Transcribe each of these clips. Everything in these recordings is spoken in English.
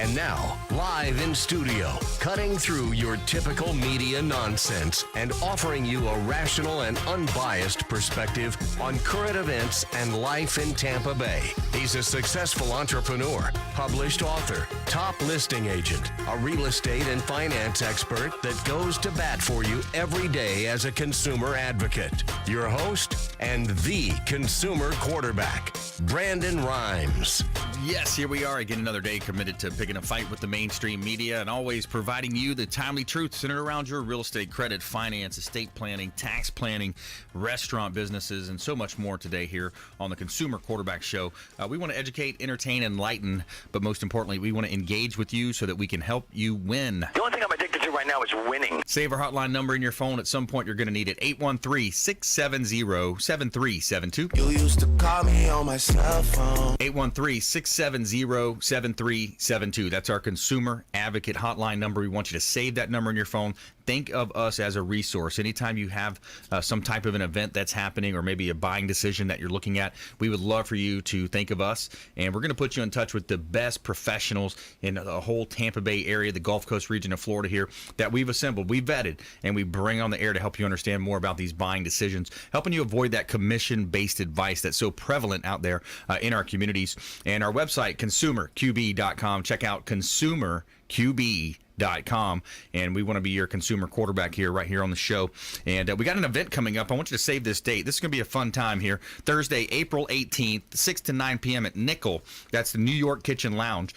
And now, live in studio, cutting through your typical media nonsense and offering you a rational and unbiased perspective on current events and life in Tampa Bay. He's a successful entrepreneur, published author, top listing agent, a real estate and finance expert that goes to bat for you every day as a consumer advocate. Your host and the consumer quarterback, Brandon Rhymes. Yes, here we are again, another day committed to picking a fight with the mainstream media and always providing you the timely truth centered around your real estate, credit, finance, estate planning, tax planning, restaurant businesses, and so much more today here on the Consumer Quarterback Show. We want to educate, entertain, enlighten, but most importantly, we want to engage with you so that we can help you win. The only thing I'm addicted to right now is winning. Save our hotline number in your phone. At some point, you're going to need it. 813-670-7372. You used to call me on my cell phone. 813-670-7372. That's our consumer advocate hotline number. We want you to save that number in your phone. Think of us as a resource. Anytime you have some type of an event that's happening or maybe a buying decision that you're looking at, we would love for you to think of us. And we're going to put you in touch with the best professionals in the whole Tampa Bay area, the Gulf Coast region of Florida here, that we've assembled, we vetted, and we bring on the air to help you understand more about these buying decisions, helping you avoid that commission-based advice that's so prevalent out there in our communities. And our website, consumerqb.com. Check out consumerqb.com, and we want to be your consumer quarterback here, right here on the show. And we got an event coming up. I want you to save this date. This is going to be a fun time here. Thursday, April 18th, 6 to 9 p.m. at Nickel. That's the New York Kitchen Lounge.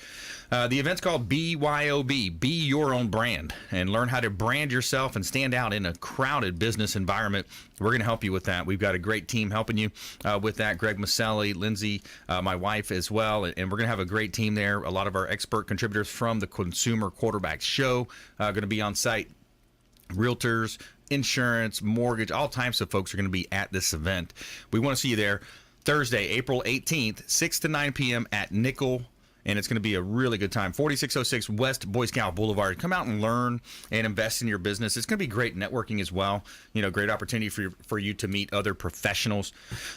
The event's called BYOB, Be Your Own Brand, and learn how to brand yourself and stand out in a crowded business environment. We're going to help you with that. We've got a great team helping you with that. Greg Maselli, Lindsay, my wife as well, and we're going to have a great team there. A lot of our expert contributors from the Consumer Quarterback Show going to be on site. Realtors, insurance, mortgage, all types of folks are going to be at this event. We want to see you there Thursday, April 18th, 6 to 9 p.m. at Nickel. And it's going to be a really good time. 4606 West Boy Scout Boulevard. Come out and learn and invest in your business. It's going to be great networking as well. You know, great opportunity for you to meet other professionals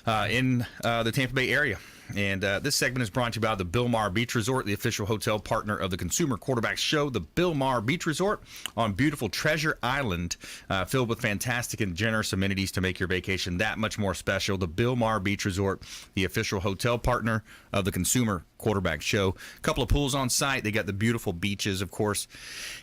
in the Tampa Bay area. And this segment is brought to you by the Bilmar Beach Resort, the official hotel partner of the Consumer Quarterback Show. The Bilmar Beach Resort on beautiful Treasure Island, filled with fantastic and generous amenities to make your vacation that much more special. The Bilmar Beach Resort, the official hotel partner of the Consumer Quarterback Show. A couple of pools on site. They got the beautiful beaches, of course.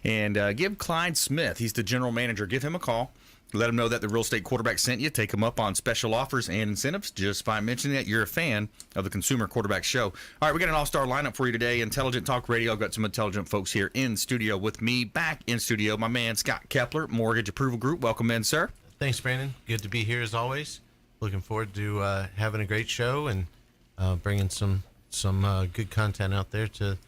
And give Clyde Smith, he's the general manager, give him a call. Let him know that the Real Estate Quarterback sent you. Take him up on special offers and incentives just by mentioning that you're a fan of the Consumer Quarterback Show. All right, we got an all-star lineup for you today. Intelligent Talk Radio. I've got some intelligent folks here in studio with me. Back in studio, my man Scott Kepler, Mortgage Approval Group. Welcome in, sir. Thanks, Brandon. Good to be here as always. Looking forward to having a great show and bringing some good content out there to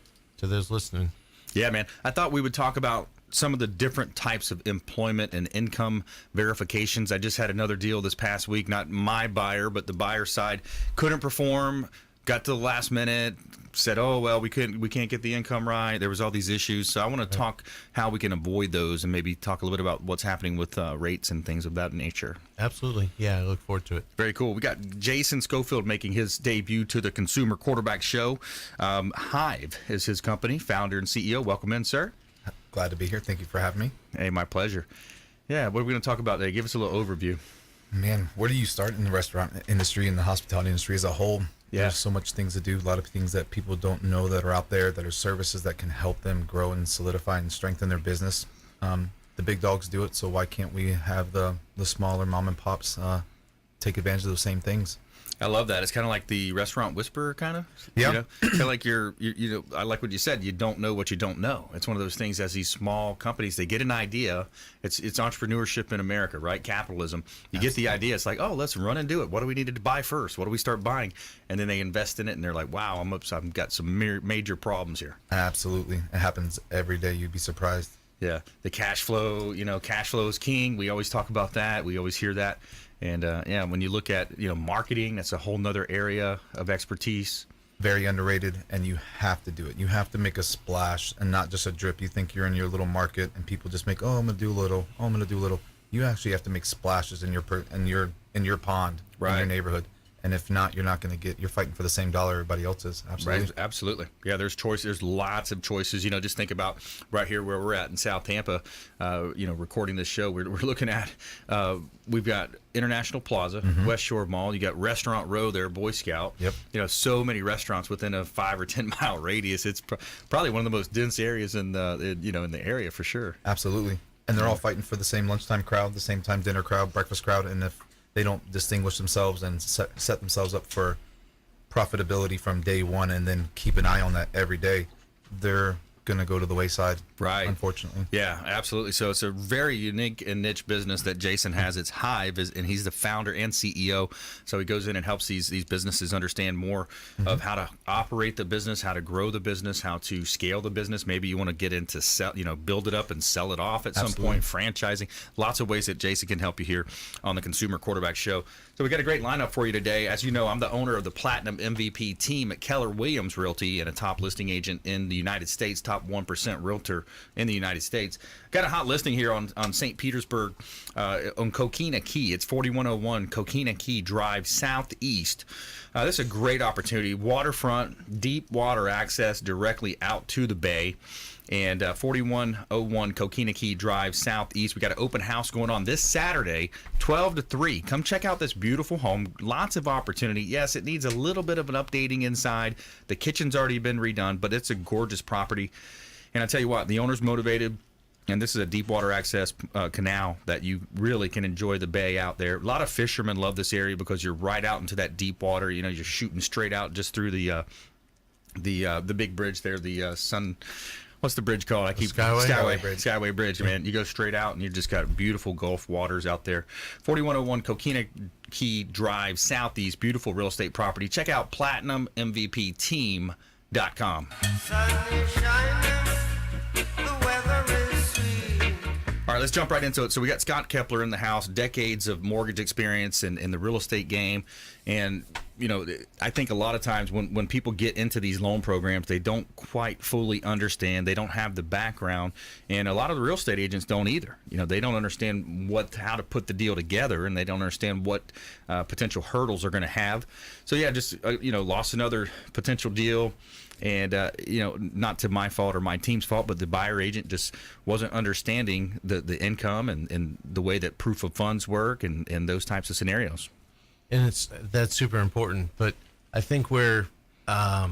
those listening. Yeah, man. I thought we would talk about some of the different types of employment and income verifications. I just had another deal this past week, not my buyer, but the buyer side couldn't perform, got to the last minute, said, oh, well, we can't get the income right. There was all these issues. So I want to talk how we can avoid those and maybe talk a little bit about what's happening with rates and things of that nature. Absolutely. Yeah, I look forward to it. Very cool. We got Jason Schofield making his debut to the Consumer Quarterback Show. HIVE is his company, founder and CEO. Welcome in, sir. Glad to be here. Thank you for having me. Hey, my pleasure. Yeah, what are we going to talk about today? Give us a little overview. Man, where do you start in the restaurant industry and the hospitality industry as a whole? Yeah. There's so much things to do, a lot of things that people don't know that are out there, that are services that can help them grow and solidify and strengthen their business. The big dogs do it, so why can't we have the smaller mom and pops take advantage of those same things? I love that. It's kind of like the restaurant whisperer, kind of. Yeah. You know? Kind of like you know, I like what you said. You don't know what you don't know. It's one of those things. As these small companies, they get an idea. It's entrepreneurship in America, right? Capitalism. You get the idea. It's like, oh, let's run and do it. What do we need to buy first? What do we start buying? And then they invest in it, and they're like, wow, I've got some major problems here. Absolutely, it happens every day. You'd be surprised. Yeah, the cash flow. You know, cash flow is king. We always talk about that. We always hear that. And yeah, when you look at marketing, that's a whole nother area of expertise. Very underrated, and you have to do it. You have to make a splash and not just a drip. You think you're in your little market, and people just make, oh, I'm gonna do a little. You actually have to make splashes in your pond, right, in your neighborhood. And if not, you're fighting for the same dollar everybody else is. Absolutely. Right, absolutely. Yeah, there's choice. There's lots of choices. Just think about right here where we're at in South Tampa. Recording this show, we're looking at. We've got International Plaza, West Shore Mall. You got Restaurant Row there, Boy Scout. Yep. So many restaurants within a 5 or 10 mile radius. It's probably one of the most dense areas in the area for sure. Absolutely. And they're all fighting for the same lunchtime crowd, the same time dinner crowd, breakfast crowd, and if they don't distinguish themselves and set themselves up for profitability from day one and then keep an eye on that every day, they're going to go to the wayside, right? Unfortunately. Yeah, absolutely. So it's a very unique and niche business that Jason has. It's HIVE, and he's the founder and CEO. So he goes in and helps these businesses understand more of how to operate the business, how to grow the business, how to scale the business. Maybe you want to get into build it up and sell it off at some point, franchising. Lots of ways that Jason can help you here on the Consumer Quarterback Show. So we got a great lineup for you today. As you know, I'm the owner of the Platinum MVP team at Keller Williams Realty and a top listing agent in the United States, top 1% realtor in the United States. Got a hot listing here on St. Petersburg on Coquina Key. It's 4101 Coquina Key Drive Southeast. This is a great opportunity. Waterfront, deep water access directly out to the bay. And 4101 Coquina Key Drive Southeast. We got an open house going on this Saturday, 12 to 3. Come check out this beautiful home. Lots of opportunity. Yes, it needs a little bit of an updating inside. The kitchen's already been redone, but it's a gorgeous property. And I tell you what, the owner's motivated. And this is a deep water access canal that you really can enjoy the bay out there. A lot of fishermen love this area because you're right out into that deep water. You're shooting straight out just through the big bridge there, the sun. What's the bridge called? Skyway Bridge, man. You go straight out and you just got beautiful Gulf waters out there. 4101 Coquina Key Drive Southeast, beautiful real estate property. Check out PlatinumMVPTeam.com. Sun is shining, the weather is sweet. All right, let's jump right into it. So we got Scott Kepler in the house, decades of mortgage experience in the real estate game. And, I think a lot of times when people get into these loan programs, they don't quite fully understand. They don't have the background. And a lot of the real estate agents don't either. They don't understand how to put the deal together, and they don't understand what potential hurdles are going to have. So, yeah, just, lost another potential deal. And, not to my fault or my team's fault, but the buyer agent just wasn't understanding the income and the way that proof of funds work and those types of scenarios. And that's super important. But I think where a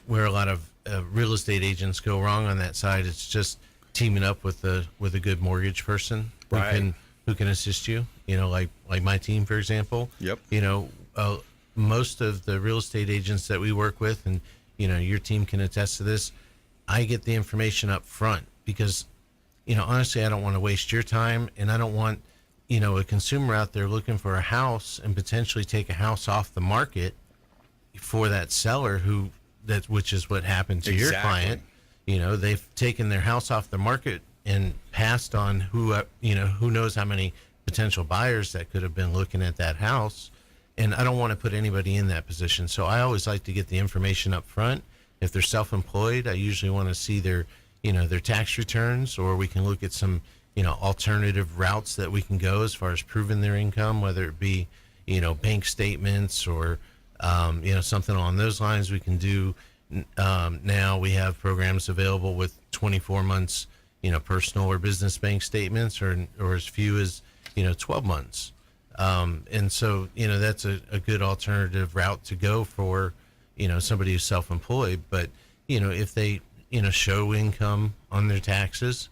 lot of real estate agents go wrong on that side, it's just teaming up with a good mortgage person who can assist you. Like my team, for example. Yep. Most of the real estate agents that we work with, and your team can attest to this, I get the information up front because honestly, I don't want to waste your time, and I don't want a consumer out there looking for a house and potentially take a house off the market for that seller which is what happened to your client. They've taken their house off the market and passed on who knows how many potential buyers that could have been looking at that house. And I don't want to put anybody in that position. So I always like to get the information up front. If they're self-employed, I usually want to see their tax returns, or we can look at some, alternative routes that we can go as far as proving their income, whether it be, bank statements or, something along those lines we can do. Now we have programs available with 24 months, personal or business bank statements, or as few as, 12 months. And so, that's a good alternative route to go for, somebody who's self-employed. But, if they, show income on their taxes,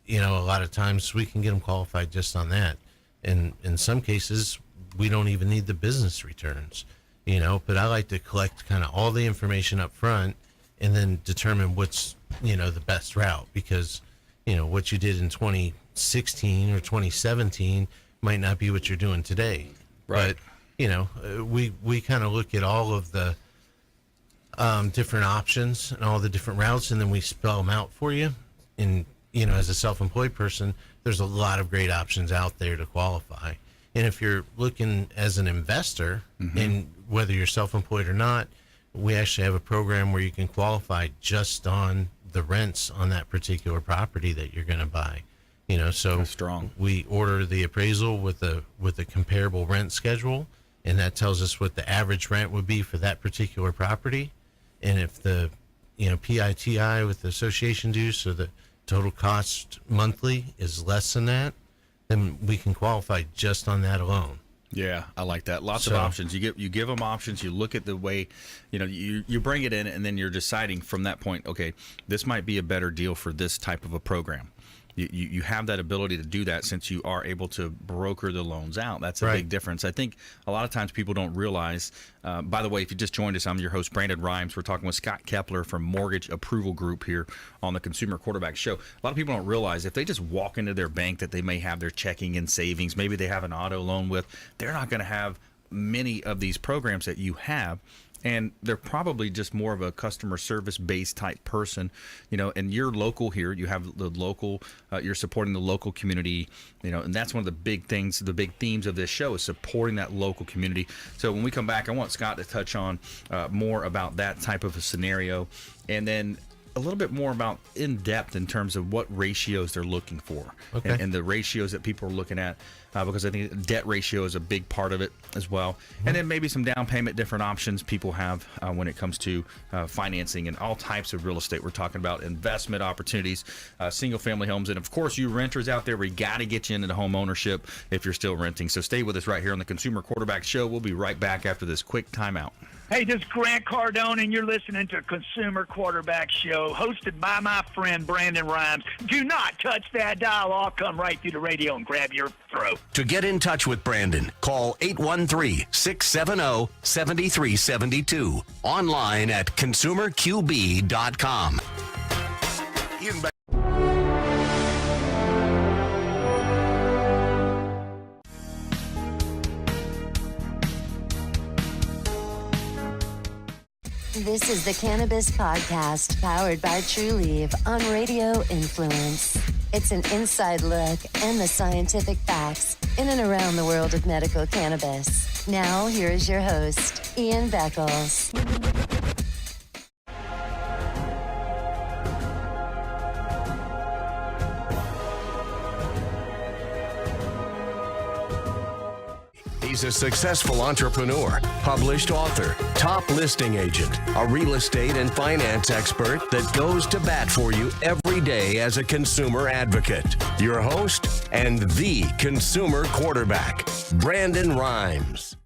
a lot of times we can get them qualified just on that. And in some cases, we don't even need the business returns, but I like to collect kind of all the information up front and then determine what's, the best route, because, what you did in 2016 or 2017 might not be what you're doing today. Right. But, we kind of look at all of the different options and all the different routes, and then we spell them out for you. And, as a self-employed person, there's a lot of great options out there to qualify. And if you're looking as an investor, and whether you're self-employed or not, we actually have a program where you can qualify just on the rents on that particular property that you're going to buy. So That's strong. we order the appraisal with a comparable rent schedule, and that tells us what the average rent would be for that particular property. And if the PITI with the association dues, so the total cost monthly is less than that, then we can qualify just on that alone. Yeah, I like that. Lots of options. You give them options. You look at the way, you bring it in, and then you're deciding from that point, okay, this might be a better deal for this type of a program. You have that ability to do that since you are able to broker the loans out. That's a big difference. I think a lot of times people don't realize. By the way, if you just joined us, I'm your host, Brandon Rhymes. We're talking with Scott Kepler from Mortgage Approval Group here on the Consumer Quarterback Show. A lot of people don't realize if they just walk into their bank that they may have their checking and savings, maybe they have an auto loan with, they're not going to have many of these programs that you have. And they're probably just more of a customer service based type person, and you're local here. You have the local, you're supporting the local community, and that's one of the big things, the big themes of this show is supporting that local community. So when we come back, I want Scott to touch on more about that type of a scenario, and then a little bit more about in depth in terms of what ratios they're looking for and the ratios that people are looking at, because I think debt ratio is a big part of it as well. And then maybe some down payment, different options people have when it comes to financing and all types of real estate. We're talking about investment opportunities, single family homes. And of course, you renters out there, we got to get you into home ownership if you're still renting. So stay with us right here on the Consumer Quarterback Show. We'll be right back after this quick timeout. Hey, this is Grant Cardone, and you're listening to Consumer Quarterback Show, hosted by my friend Brandon Rhymes. Do not touch that dial. I'll come right through the radio and grab your throat. To get in touch with Brandon, call 813-670-7372. Online at consumerqb.com. This is the Cannabis Podcast, powered by Trulieve on Radio Influence. It's an inside look and the scientific facts in and around the world of medical cannabis. Now, here is your host, Ian Beckles. He's a successful entrepreneur, published author, top listing agent, a real estate and finance expert that goes to bat for you every day as a consumer advocate. Your host and the Consumer Quarterback, Brandon Rhymes.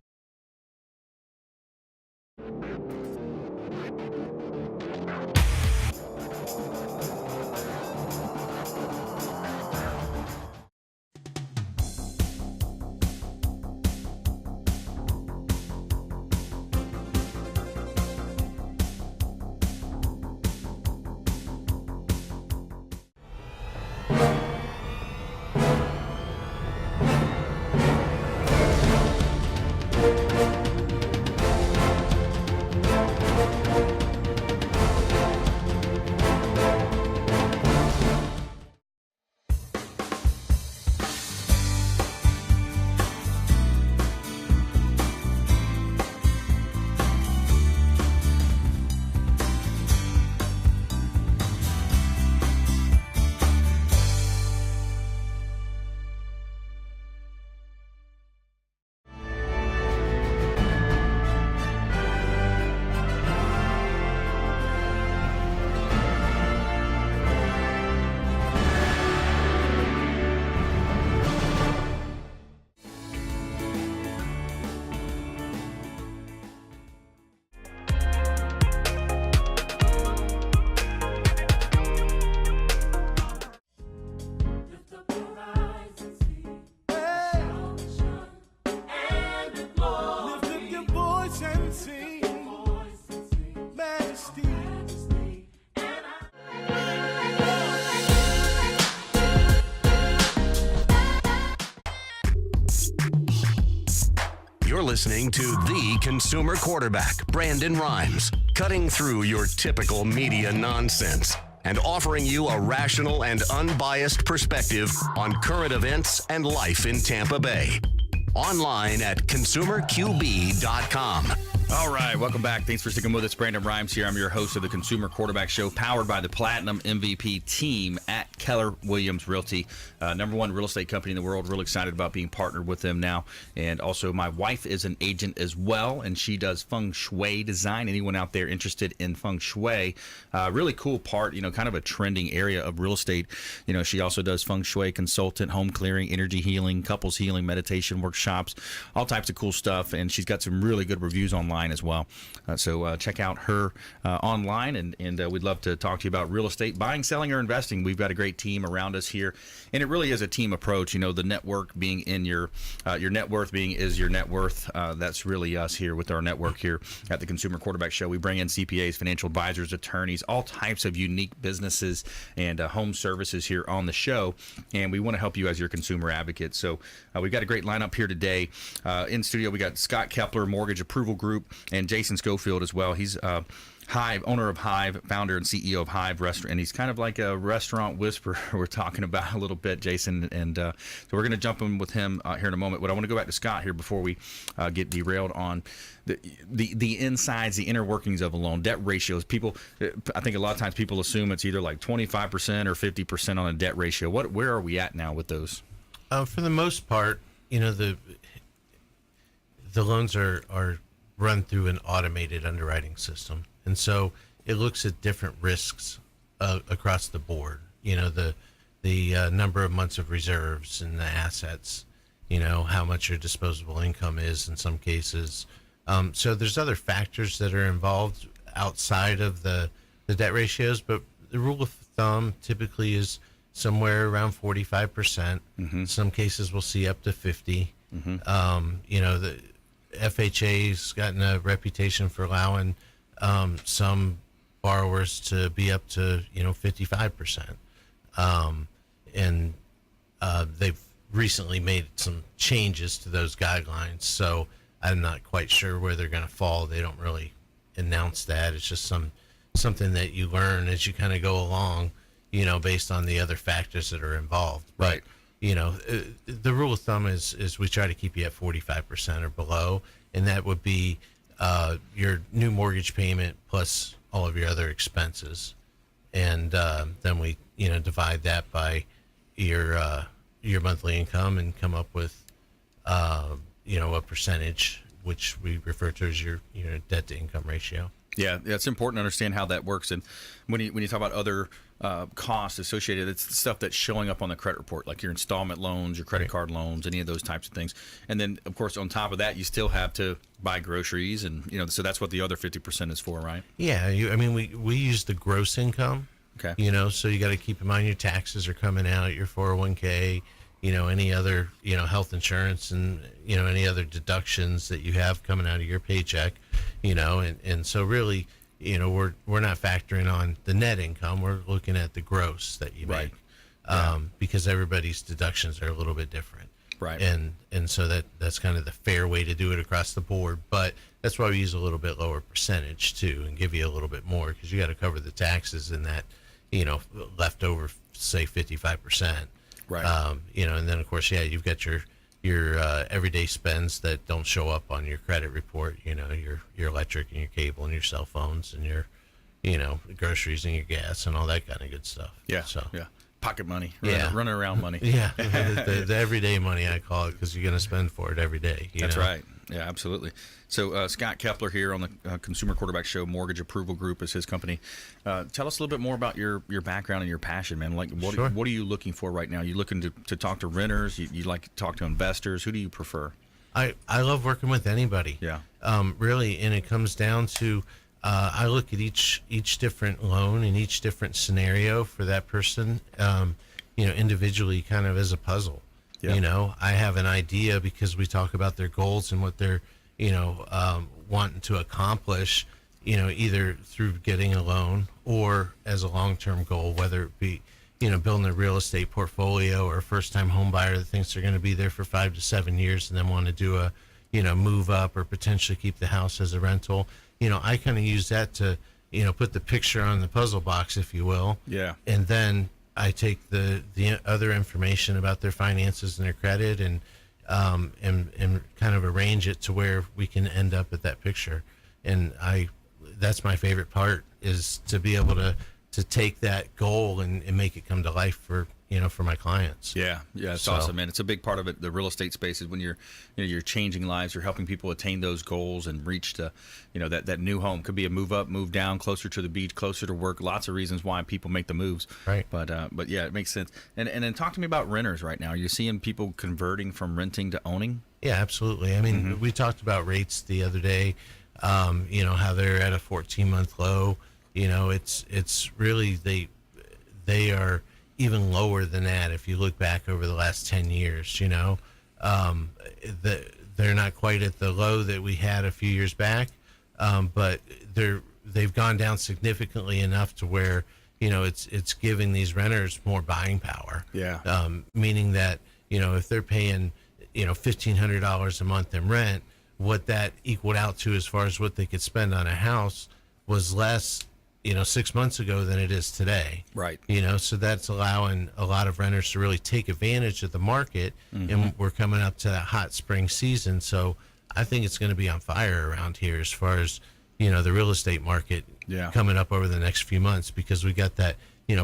You're listening to the Consumer Quarterback, Brandon Rhymes, cutting through your typical media nonsense and offering you a rational and unbiased perspective on current events and life in Tampa Bay. Online at consumerqb.com. All right, welcome back. Thanks for sticking with us. Brandon Rhymes here. I'm your host of the Consumer Quarterback Show, powered by the Platinum MVP team at Keller Williams Realty, number one real estate company in the world. Real excited about being partnered with them now. And also, my wife is an agent as well, and she does feng shui design. Anyone out there interested in feng shui? Really cool part, kind of a trending area of real estate. She also does feng shui consultant, home clearing, energy healing, couples healing, meditation workshops, all types of cool stuff. And she's got some really good reviews online as well. So check out her online, and we'd love to talk to you about real estate, buying, selling, or investing. We've got a great team around us here, and it really is a team approach. The network being in your net worth being is your net worth. That's really us here with our network here at the Consumer Quarterback Show. We bring in CPAs, financial advisors, attorneys, all types of unique businesses and home services here on the show, and we want to help you as your consumer advocate. So we've got a great lineup here today. In studio, we got Scott Kepler, Mortgage Approval Group, and Jason Schofield as well. He's HIVE, owner of HIVE, founder and CEO of HIVE Restaurant, and he's kind of like a restaurant whisperer we're talking about a little bit, Jason, and so we're going to jump in with him here in a moment. But I want to go back to Scott here before we get derailed on the insides, the inner workings of a loan, debt ratios. People, I think a lot of times people assume it's either like 25% or 50% on a debt ratio. Where are we at now with those? For the most part, the loans are run through an automated underwriting system. And so it looks at different risks across the board. The number of months of reserves and the assets, how much your disposable income is in some cases. So there's other factors that are involved outside of the debt ratios, but the rule of thumb typically is somewhere around 45%. Mm-hmm. Some cases we'll see up to 50. Mm-hmm. The FHA's gotten a reputation for allowing some borrowers to be up to 55%, and they've recently made some changes to those guidelines. So I'm not quite sure where they're going to fall. They don't really announce that. It's just something that you learn as you kind of go along, based on the other factors that are involved. Right. The rule of thumb is we try to keep you at 45% or below, and that would be your new mortgage payment plus all of your other expenses, and then we divide that by your monthly income and come up with a percentage, which we refer to as your debt to income ratio. Yeah, it's important to understand how that works. And when you talk about other costs associated, it's the stuff that's showing up on the credit report, like your installment loans, your credit card loans, any of those types of things. And then, of course, on top of that, you still have to buy groceries, and so that's what the other 50% is for, right? Yeah, we use the gross income. Okay. So you got to keep in mind your taxes are coming out, your 401k, any other health insurance, and any other deductions that you have coming out of your paycheck, and so really, we're not factoring on the net income. We're looking at the gross that you make, because everybody's deductions are a little bit different, right? And so that's kind of the fair way to do it across the board. But that's why we use a little bit lower percentage too, and give you a little bit more, because you got to cover the taxes in that leftover, say 55%. Right. And then of course, you've got your everyday spends that don't show up on your credit report. Your electric and your cable and your cell phones and your, groceries and your gas and all that kind of good stuff. Yeah. So pocket money. Yeah. Running around money. Yeah. the everyday money, I call it, because you're going to spend for it every day. That's right. Yeah, absolutely. So Scott Kepler here on the Consumer Quarterback Show, Mortgage Approval Group is his company. Tell us a little bit more about your background and your passion, man. Like, what are you looking for right now? You looking to talk to renters? You like to talk to investors? Who do you prefer? I love working with anybody. Yeah. Really, and it comes down to I look at each different loan and each different scenario for that person, individually, kind of as a puzzle. Yeah. I have an idea because we talk about their goals and what they're, wanting to accomplish, either through getting a loan or as a long-term goal, whether it be, building a real estate portfolio, or a first-time home buyer that thinks they're going to be there for 5 to 7 years and then want to do a, move up or potentially keep the house as a rental. I kind of use that to, put the picture on the puzzle box, if you will. Yeah. And then I take the other information about their finances and their credit and kind of arrange it to where we can end up at that picture. and that's my favorite part, is to be able to take that goal and make it come to life for my clients. Yeah, it's awesome, man. It's a big part of it. The real estate space is when you're changing lives, you're helping people attain those goals and reach to, that new home. Could be a move up, move down, closer to the beach, closer to work. Lots of reasons why people make the moves. Right. But yeah, it makes sense. And then talk to me about renters right now. Are you seeing people converting from renting to owning? Yeah, absolutely. I mean, we talked about rates the other day. How they're at a 14-month low. It's really they are even lower than that if you look back over the last 10 years. They're not quite at the low that we had a few years back, but they've gone down significantly enough to where it's giving these renters more buying power. Yeah. Meaning that if they're paying $1,500 a month in rent, what that equaled out to as far as what they could spend on a house was less 6 months ago than it is today. Right. So that's allowing a lot of renters to really take advantage of the market. And we're coming up to that hot spring season. So I think it's going to be on fire around here as far as, the real estate market coming up over the next few months, because we got that,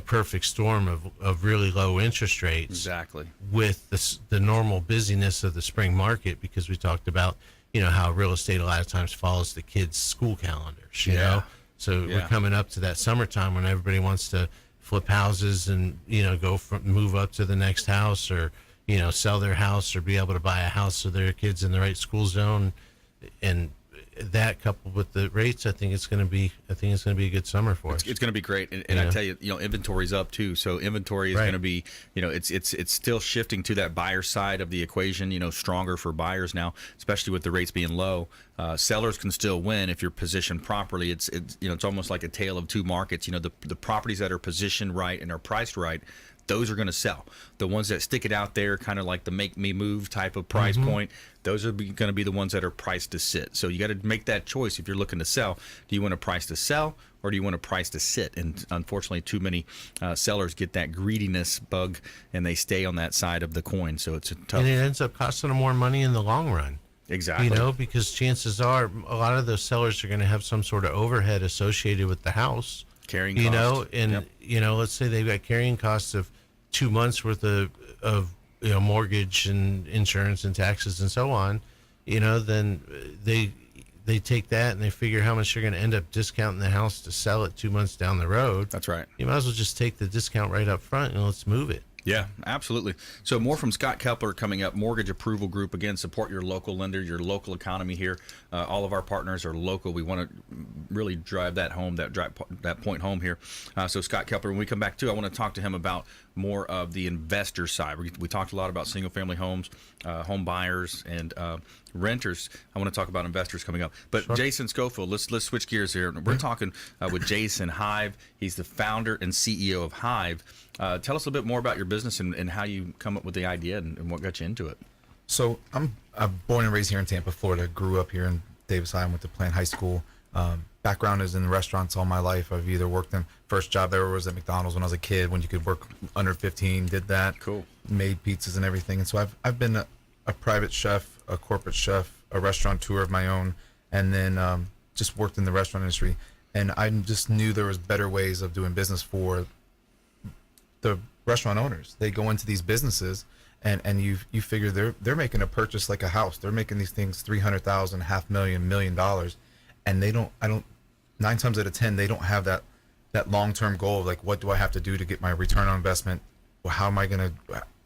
perfect storm of really low interest rates. Exactly. With the normal busyness of the spring market, because we talked about, how real estate a lot of times follows the kids' school calendars, you know? So we're coming up to that summertime when everybody wants to flip houses and, move up to the next house, or, sell their house, or be able to buy a house so their kids in the right school zone. And that, coupled with the rates, I think it's going to be a good summer for us. It's going to be great, and I tell you, inventory's up too. So inventory is going to be, it's still shifting to that buyer side of the equation. Stronger for buyers now, especially with the rates being low. Sellers can still win if you're positioned properly. It's almost like a tale of two markets. The properties that are positioned right and are priced right, those are going to sell. The ones that stick it out there, kind of like the make me move type of price point, those are going to be the ones that are priced to sit. So you got to make that choice if you're looking to sell. Do you want a price to sell, or do you want a price to sit? And unfortunately, too many sellers get that greediness bug, and they stay on that side of the coin. So it's a tough. And it ends up costing them more money in the long run. Exactly. Because chances are a lot of those sellers are going to have some sort of overhead associated with the house. Carrying costs. Let's say they've got carrying costs of 2 months worth of mortgage and insurance and taxes and so on, then they take that and they figure how much you're going to end up discounting the house to sell it 2 months down the road. That's right. You might as well just take the discount right up front and let's move it. Yeah, absolutely. So more from Scott Kepler coming up. Mortgage Approval Group. Again, support your local lender, your local economy here. All of our partners are local. We want to really drive that home, that point home here. So Scott Kepler, when we come back too, I want to talk to him about more of the investor side. We talked a lot about single family homes, home buyers, and renters. I want to talk about investors coming up. But sure. Jason Schofield, let's switch gears here. We're talking with Jason HIVE. He's the founder and CEO of HIVE. Tell us a little bit more about your business and how you come up with the idea and what got you into it. So I'm born and raised here in Tampa, Florida. Grew up here in Davis High. Went to Plant High School. Background is in restaurants all my life. I've either worked in, first job ever was at McDonald's when I was a kid, when you could work under 15, did that. Cool. Made pizzas and everything. And so I've been a private chef, a corporate chef, a restaurateur of my own, and then just worked in the restaurant industry. And I just knew there was better ways of doing business for the restaurant owners. They go into these businesses and you figure they're making a purchase like a house. They're making these things $300,000, $500,000, $1 million, and they don't. 9 times out of 10, they don't have that long-term goal of like, what do I have to do to get my return on investment? Well, how am I gonna?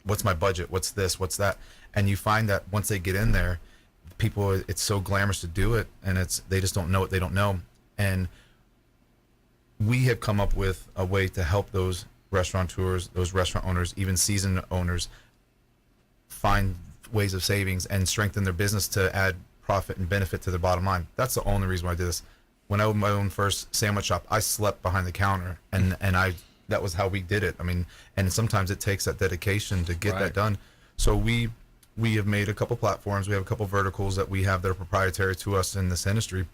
What's my budget? What's this? What's that? And you find that once they get in there, people, it's so glamorous to do it, and they just don't know what they don't know. And we have come up with a way to help those restaurateurs, those restaurant owners, even seasoned owners, find ways of savings and strengthen their business to add profit and benefit to their bottom line. That's the only reason why I did this. When I opened my own first sandwich shop, I slept behind the counter, and that was how we did it. I mean, and sometimes it takes that dedication to get that done. So we have made a couple platforms. We have a couple verticals that we have that are proprietary to us in this industry.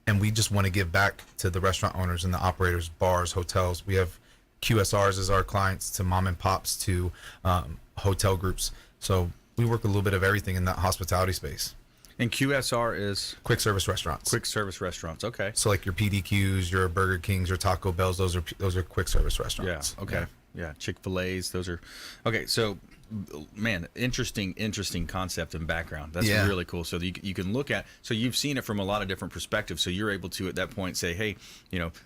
And we just want to give back to the restaurant owners and the operators, bars, hotels. We have QSRs as our clients, to mom and pops, to hotel groups. So we work a little bit of everything in that hospitality space. And QSR is Quick service restaurants. quick service restaurants. Okay. So like your PDQs, your Burger Kings, your Taco Bells, those are quick service restaurants. Yeah. Okay. Yeah. Chick-fil-A's. Those are. Okay. So, man, interesting concept and background. That's really cool. So you can look at. So you've seen it from a lot of different perspectives. So you're able to at that point say, hey,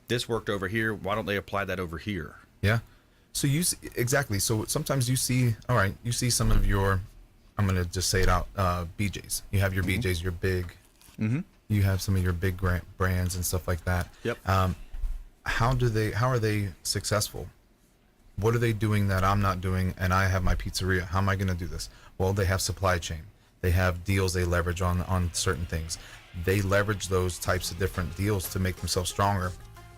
this worked over here. Why don't they apply that over here? Yeah. So exactly. So sometimes you see some of your, I'm going to just say it out, BJs. You have your BJs, your big, you have some of your big brands and stuff like that. Yep. How are they successful? What are they doing that I'm not doing and I have my pizzeria? How am I going to do this? Well, they have supply chain. They have deals they leverage on certain things. They leverage those types of different deals to make themselves stronger.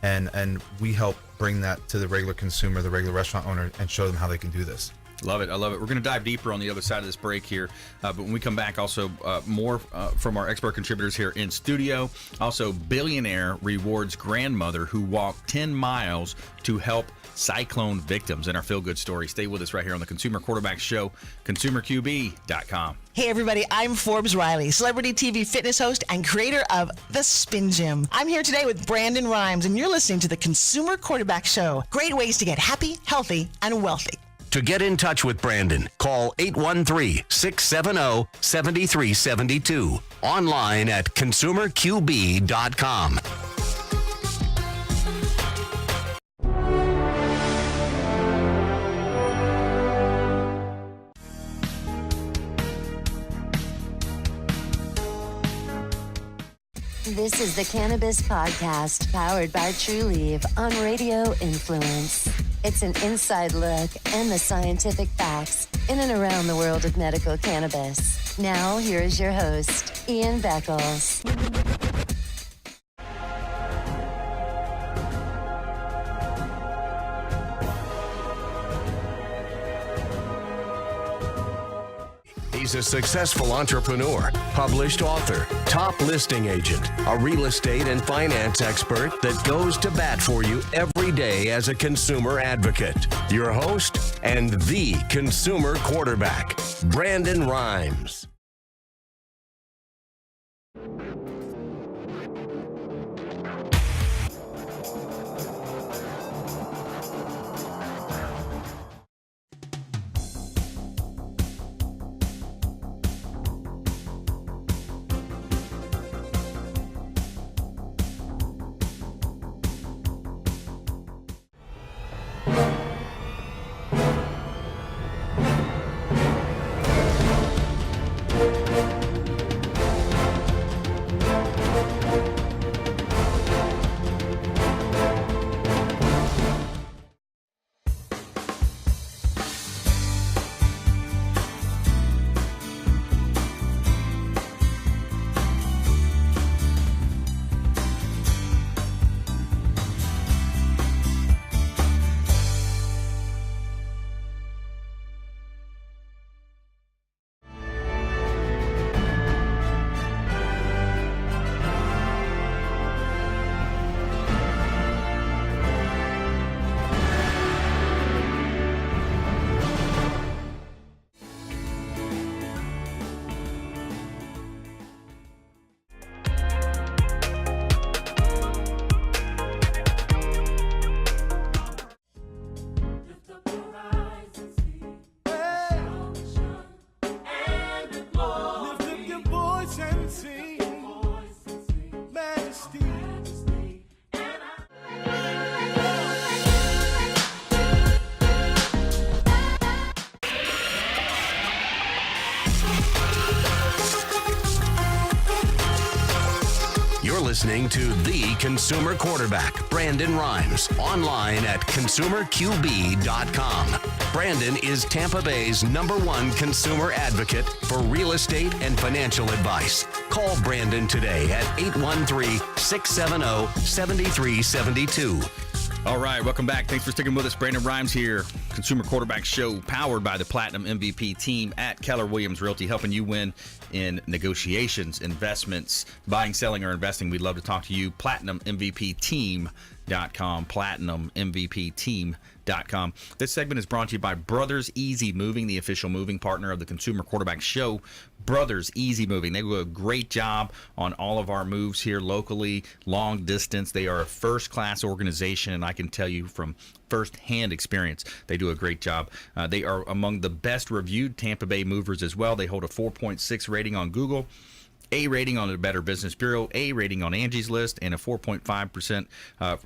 And we help bring that to the regular consumer, the regular restaurant owner, and show them how they can do this. Love it. I love it. We're going to dive deeper on the other side of this break here. But when we come back, also more from our expert contributors here in studio. Also, billionaire rewards grandmother who walked 10 miles to help cyclone victims in our feel-good story. Stay with us right here on the Consumer Quarterback Show, consumerqb.com. Hey everybody, I'm Forbes Riley, celebrity TV fitness host and creator of The Spin Gym. I'm here today with Brandon Rhymes, and you're listening to the Consumer Quarterback Show. Great ways to get happy, healthy, and wealthy. To get in touch with Brandon, call 813-670-7372. Online at consumerqb.com. This is the Cannabis Podcast, powered by Trulieve on Radio Influence. It's an inside look and the scientific facts in and around the world of medical cannabis. Now, here is your host, Ian Beckles. He's a successful entrepreneur, published author, top listing agent, a real estate and finance expert that goes to bat for you every day as a consumer advocate. Your host and the consumer quarterback, Brandon Rhymes. Listening to the consumer quarterback, Brandon Rhymes, online at consumerqb.com. Brandon is Tampa Bay's #1 consumer advocate for real estate and financial advice. Call Brandon today at 813-670-7372. All right, welcome back. Thanks for sticking with us. Brandon Rhymes here, Consumer Quarterback Show, powered by the Platinum MVP team at Keller Williams Realty, helping you win in negotiations, investments, buying, selling, or investing. We'd love to talk to you. PlatinumMVPteam.com. platinummvpteam.com. This segment is brought to you by Brothers Easy Moving, the official moving partner of the Consumer Quarterback Show. Brothers Easy Moving. They do a great job on all of our moves here locally, long distance. They are a first-class organization, and I can tell you from first-hand experience, they do a great job. They are among the best reviewed Tampa Bay movers as well. They hold a 4.6 rating on Google, A rating on the Better Business Bureau, A rating on Angie's List, and a 4.5%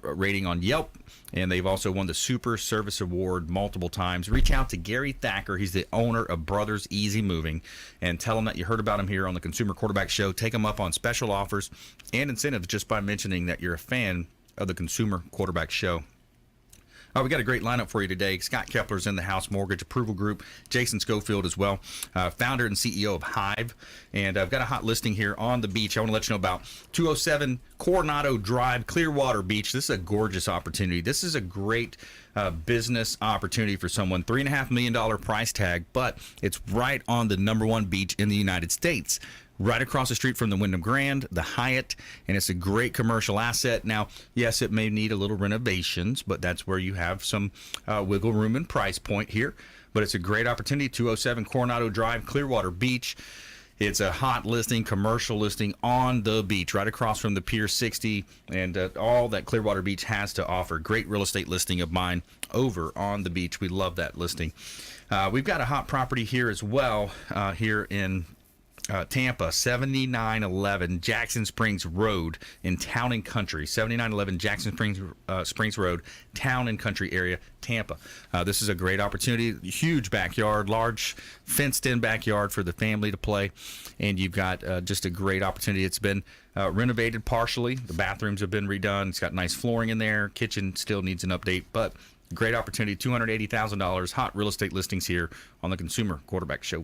rating on Yelp. And they've also won the Super Service Award multiple times. Reach out to Gary Thacker. He's the owner of Brothers Easy Moving, and tell him that you heard about him here on the Consumer Quarterback Show. Take him up on special offers and incentives just by mentioning that you're a fan of the Consumer Quarterback Show. We got a great lineup for you today. Scott Kepler's in the house, Mortgage Approval Group. Jason Schofield as well, founder and CEO of HIVE. And I've got a hot listing here on the beach. I want to let you know about 207 Coronado Drive, Clearwater Beach. This is a gorgeous opportunity. This is a great business opportunity for someone. $3.5 million price tag, but it's right on the #1 beach in the United States. Right across the street from the Wyndham Grand, the Hyatt, and it's a great commercial asset. Now, yes, it may need a little renovations, but that's where you have some wiggle room and price point here. But it's a great opportunity, 207 Coronado Drive, Clearwater Beach. It's a hot listing, commercial listing on the beach, right across from the Pier 60, and all that Clearwater Beach has to offer. Great real estate listing of mine over on the beach. We love that listing. We've got a hot property here as well, here in Tampa, 7911 Jackson Springs Road in Town and Country. 7911 Jackson Springs Road, Town and Country area, Tampa. This is a great opportunity. Huge backyard, large fenced-in backyard for the family to play, and you've got just a great opportunity. It's been renovated partially. The bathrooms have been redone. It's got nice flooring in there. Kitchen still needs an update, but great opportunity. $280,000. Hot real estate listings here on the Consumer Quarterback Show.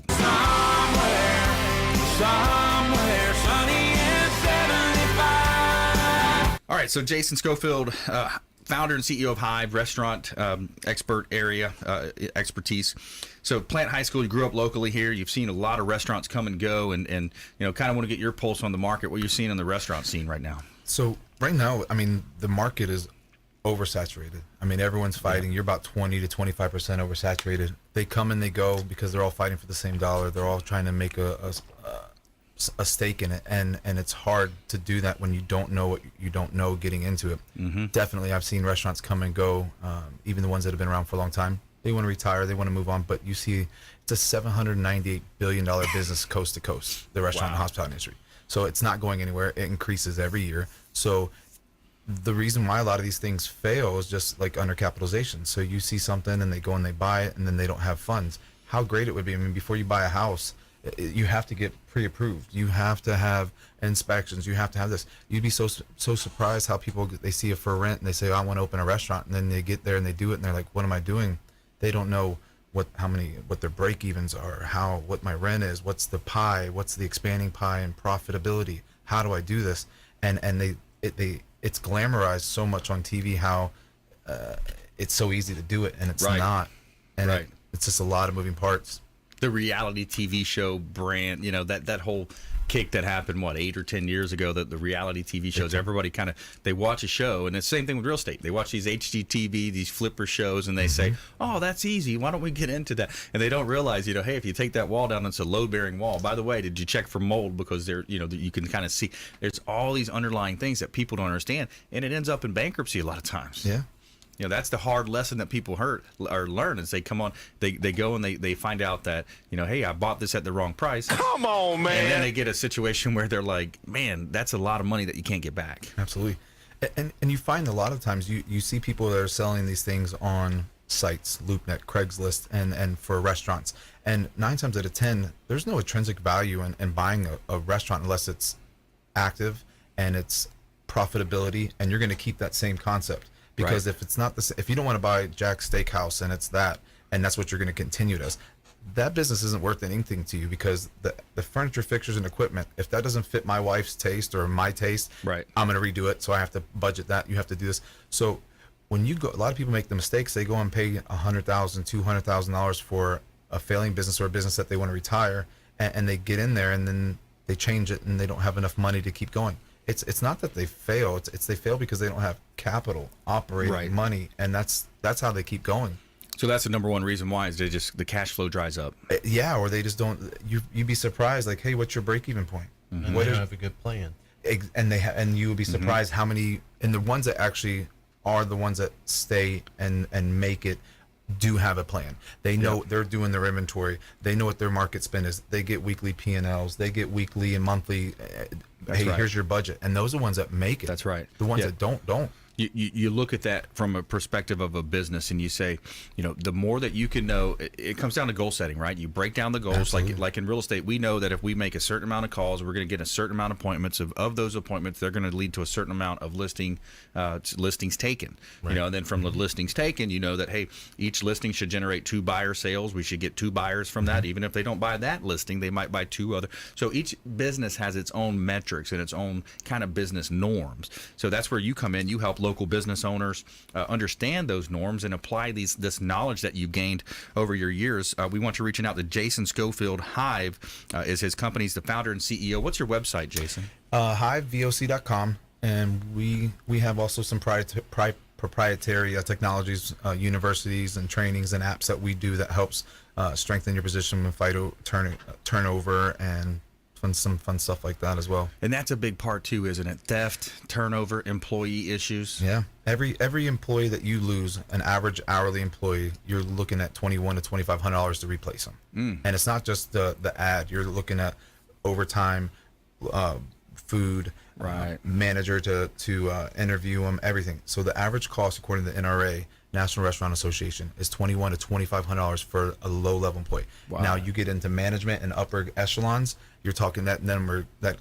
Somewhere sunny and 75. All right, so Jason Schofield, founder and CEO of HIVE, restaurant expertise. So Plant High School, you grew up locally here. You've seen a lot of restaurants come and go, and you know, kind of want to get your pulse on the market. What you're seeing in the restaurant scene right now? So right now, I mean, the market is oversaturated. I mean, everyone's fighting. You're about 20 to 25% oversaturated. They come and they go because they're all fighting for the same dollar. They're all trying to make a stake in it, and it's hard to do that when you don't know what you don't know getting into it. Definitely, I've seen restaurants come and go, even the ones that have been around for a long time. They want to retire, they want to move on, but you see it's a $798 billion business coast to coast, the restaurant and hospitality industry. So it's not going anywhere. It increases every year. So the reason why a lot of these things fail is just like undercapitalization. So you see something and they go and they buy it, and then they don't have funds. How great it would be, I mean, before you buy a house, you have to get pre-approved. You have to have inspections. You have to have this. You'd be so surprised how people, they see it for rent and they say, oh, I want to open a restaurant, and then they get there and they do it and they're like, what am I doing? They don't know what their break evens are, what my rent is, what's the pie, what's the expanding pie and profitability. How do I do this? And it's glamorized so much on TV how it's so easy to do it, and it's not. And it's just a lot of moving parts. The reality TV show brand, you know, that whole kick that happened, 8 or 10 years ago, that the reality TV shows, everybody kind of, they watch a show, and it's the same thing with real estate. They watch these HGTV, these flipper shows, and they say, oh, that's easy. Why don't we get into that? And they don't realize, you know, hey, if you take that wall down, it's a load-bearing wall. By the way, did you check for mold? Because there, you know, you can kind of see there's all these underlying things that people don't understand, and it ends up in bankruptcy a lot of times. Yeah. You know, that's the hard lesson that people learn is they come on, they go and they find out that, you know, hey, I bought this at the wrong price. Come on, man. And then they get a situation where they're like, man, that's a lot of money that you can't get back. Absolutely. And you find a lot of times you see people that are selling these things on sites, LoopNet, Craigslist, and for restaurants. And 9 times out of 10, there's no intrinsic value in buying a restaurant unless it's active and it's profitability, and you're going to keep that same concept. Because if it's not if you don't want to buy Jack's Steakhouse and it's that, and that's what you're going to continue as, that business isn't worth anything to you, because the furniture, fixtures, and equipment, if that doesn't fit my wife's taste or my taste, I'm going to redo it. So I have to budget that. You have to do this. So when you go, a lot of people make the mistakes. They go and pay $100,000, $200,000 for a failing business or a business that they want to retire, and they get in there and then they change it and they don't have enough money to keep going. it's not that they fail. It's they fail because they don't have capital, operating money, and that's how they keep going. So that's the number one reason why is the cash flow dries up. Yeah, or they just don't. You'd be surprised. Like, hey, what's your break-even point? And they don't have a good plan. And you would be surprised how many, and the ones that actually are the ones that stay and make it, do have a plan. They know they're doing their inventory. They know what their market spend is. They get weekly P&Ls. They get weekly and monthly. Here's your budget. And those are the ones that make it. That's right. The ones that don't. You look at that from a perspective of a business, and you say, the more that you can know, it comes down to goal setting, right? You break down the goals. Absolutely. Like in real estate, we know that if we make a certain amount of calls, we're going to get a certain amount of appointments. Of those appointments, they're going to lead to a certain amount of listings taken. Right. And then from the listings taken, you know that, hey, each listing should generate 2 buyer sales. We should get 2 buyers from that. Even if they don't buy that listing, they might buy 2 other. So each business has its own metrics and its own kind of business norms. So that's where you come in. You help local business owners understand those norms and apply this knowledge that you gained over your years. We want you reaching out to Jason Schofield. HIVE is his company. He's the founder and CEO. What's your website, Jason? HiveVOC.com, and we have also some proprietary technologies, universities and trainings and apps that we do that helps strengthen your position and fight turnover and some fun stuff like that as well. And that's a big part too, isn't it? Theft, turnover, employee issues. Yeah. Every employee that you lose, an average hourly employee, you're looking at $2,100 to $2,500 to replace them. And it's not just the ad. You're looking at overtime, food, manager to interview them, everything. So the average cost, according to the NRA, National Restaurant Association, is $2,100 to $2,500 for a low-level employee. Wow. Now you get into management and upper echelons, you're talking that number that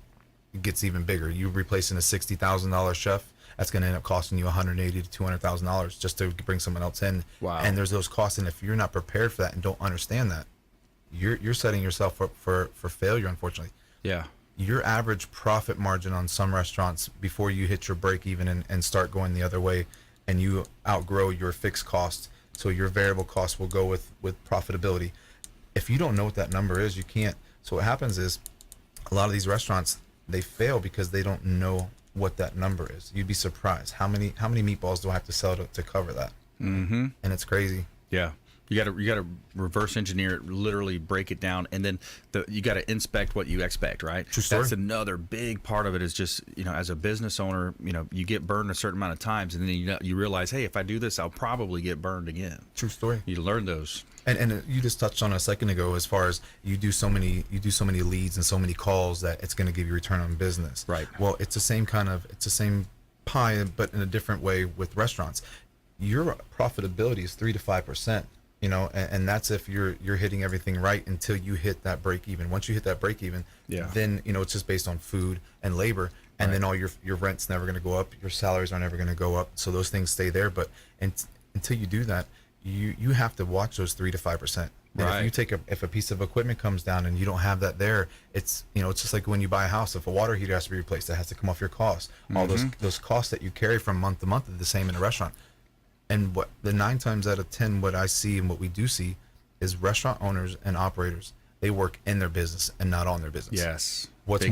gets even bigger. You're replacing a $60,000 chef, that's going to end up costing you $180,000 to $200,000 just to bring someone else in. Wow. And there's those costs, and if you're not prepared for that and don't understand that, you're setting yourself up for failure, unfortunately. Yeah. Your average profit margin on some restaurants before you hit your break even and start going the other way, and you outgrow your fixed cost, so your variable costs will go with profitability. If you don't know what that number is, you can't. So what happens is a lot of these restaurants, they fail because they don't know what that number is. You'd be surprised how many meatballs do I have to sell to cover that? And it's crazy. Yeah. You got to reverse engineer it, literally break it down, and then you got to inspect what you expect, right? True story. That's another big part of it. Is just as a business owner, you get burned a certain amount of times, and then you realize, hey, if I do this, I'll probably get burned again. True story. You learn those. And you just touched on a second ago, as far as you do so many leads and so many calls that it's going to give you return on business. Right. Well, it's the same pie, but in a different way with restaurants. Your profitability is 3 to 5%. And that's if you're hitting everything right until you hit that break even. Once you hit that break even, then it's just based on food and labor, and then all your rent's never going to go up, your salaries are never going to go up, so those things stay there. But until you do that, you have to watch those 3 to 5%. Right. If you take if a piece of equipment comes down and you don't have that there, it's it's just like when you buy a house. If a water heater has to be replaced, that has to come off your cost. All those costs that you carry from month to month are the same in a restaurant. And what the 9 times out of 10, what I see and what we do see is restaurant owners and operators, they work in their business and not on their business. Yes. What's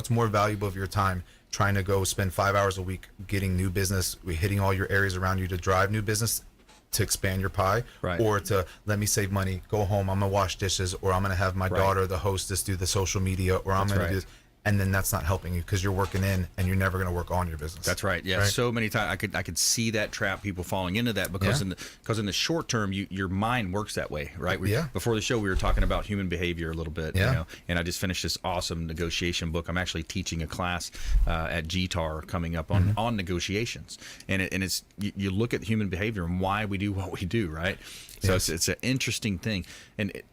more valuable of your time trying to go spend 5 hours a week getting new business, hitting all your areas around you to drive new business, to expand your pie, or to let me save money, go home, I'm gonna wash dishes, or I'm gonna have my daughter, the hostess, do the social media, or I'm gonna do this. And then that's not helping you because you're working in and you're never going to work on your business. That's right. Yeah. Right? So many times I could see that trap, people falling into that because in the short term, your mind works that way, right? Before the show, we were talking about human behavior a little bit, and I just finished this awesome negotiation book. I'm actually teaching a class at GTAR coming up on negotiations, and it's you look at human behavior and why we do what we do, right? So it's an interesting thing,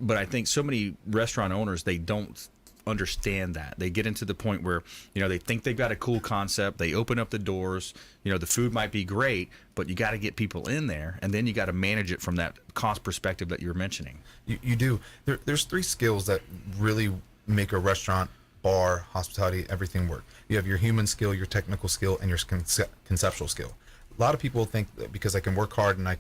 but I think so many restaurant owners, they don't understand that. They get into the point where they think they've got a cool concept, they open up the doors, the food might be great, but you got to get people in there, and then you got to manage it from that cost perspective that you're mentioning. You do. There's 3 skills that really make a restaurant, bar, hospitality, everything work. You have your human skill, your technical skill, and your conceptual skill. A lot of people think that because I can work hard and I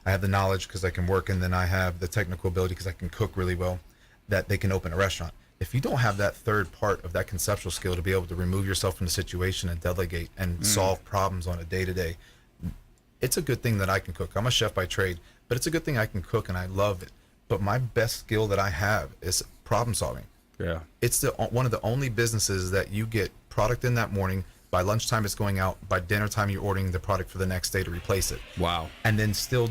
have the knowledge because I can work, and then I have the technical ability because I can cook really well, that they can open a restaurant. If you don't have that third part of that conceptual skill to be able to remove yourself from the situation and delegate and solve problems on a day-to-day, it's a good thing that I can cook. I'm a chef by trade, but it's a good thing I can cook and I love it. But my best skill that I have is problem solving. Yeah. It's one of the only businesses that you get product in that morning. By lunchtime, it's going out. By dinner time, you're ordering the product for the next day to replace it. Wow. And then still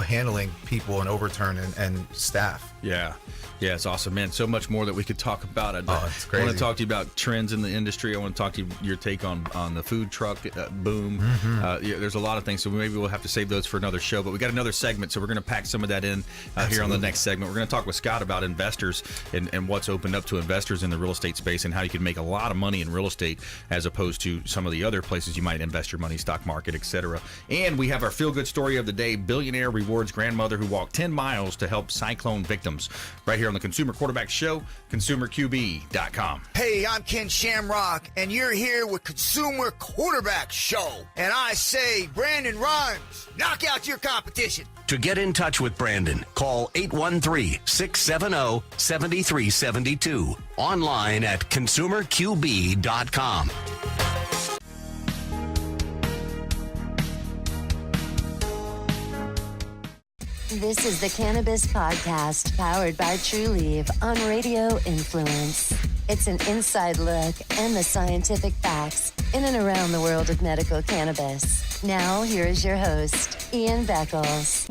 handling people and overturn and staff. Yeah. Yeah, it's awesome, man. So much more that we could talk about. It's I crazy. want to talk to you about trends in the industry. I want to talk to you your take on the food truck boom. Yeah, there's a lot of things, so maybe we'll have to save those for another show. But we got another segment, so we're going to pack some of that in here on the next segment. We're going to talk with Scott about investors and what's opened up to investors in the real estate space and how you can make a lot of money in real estate as opposed to some of the other places you might invest your money, stock market, etc. And we have our feel-good story of the day. Billionaire rewards grandmother who walked 10 miles to help cyclone victims. Right here on the Consumer Quarterback Show, consumerqb.com. Hey, I'm Ken Shamrock, and you're here with Consumer Quarterback Show. And I say, Brandon Rhymes, knock out your competition. To get in touch with Brandon, call 813-670-7372. Online at consumerqb.com. This is the Cannabis Podcast, powered by TrueLeave on Radio Influence. It's an inside look and the scientific facts in and around the world of medical cannabis. Now, here is your host, Ian Beckles.